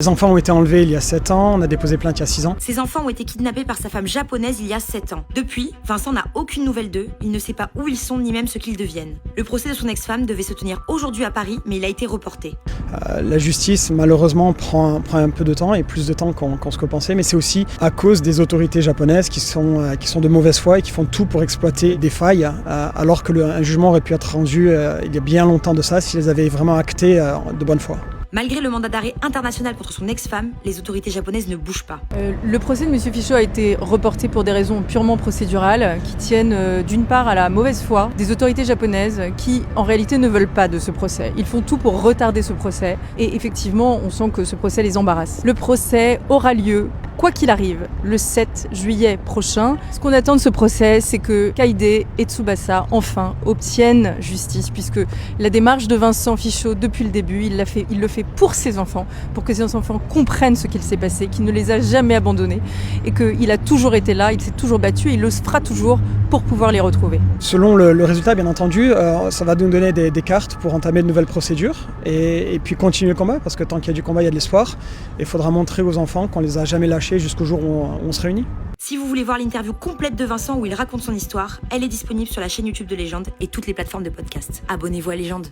Les enfants ont été enlevés il y a 7 ans, on a déposé plainte il y a 6 ans. Ces enfants ont été kidnappés par sa femme japonaise il y a 7 ans. Depuis, Vincent n'a aucune nouvelle d'eux, il ne sait pas où ils sont ni même ce qu'ils deviennent. Le procès de son ex-femme devait se tenir aujourd'hui à Paris, mais il a été reporté. La justice, malheureusement, prend un peu de temps et plus de temps qu'on se pensait, mais c'est aussi à cause des autorités japonaises qui sont de mauvaise foi et qui font tout pour exploiter des failles, alors qu'un jugement aurait pu être rendu il y a bien longtemps de ça, s'ils avaient vraiment acté de bonne foi. Malgré le mandat d'arrêt international contre son ex-femme, les autorités japonaises ne bougent pas. Le procès de M. Fichot a été reporté pour des raisons purement procédurales qui tiennent d'une part à la mauvaise foi des autorités japonaises qui en réalité ne veulent pas de ce procès. Ils font tout pour retarder ce procès et effectivement on sent que ce procès les embarrasse. Le procès aura lieu quoi qu'il arrive, le 7 juillet prochain. Ce qu'on attend de ce procès, c'est que Kaide et Tsubasa, enfin, obtiennent justice, puisque la démarche de Vincent Fichot, depuis le début, il le fait pour ses enfants, pour que ses enfants comprennent ce qu'il s'est passé, qu'il ne les a jamais abandonnés, et qu'il a toujours été là, il s'est toujours battu, et il le fera toujours pour pouvoir les retrouver. Selon le résultat, bien entendu, ça va nous donner des cartes pour entamer de nouvelles procédures, et puis continuer le combat, parce que tant qu'il y a du combat, il y a de l'espoir, et il faudra montrer aux enfants qu'on les a jamais lâchés jusqu'au jour où on se réunit. Si vous voulez voir l'interview complète de Vincent où il raconte son histoire, elle est disponible sur la chaîne YouTube de Légende et toutes les plateformes de podcast. Abonnez-vous à Légende.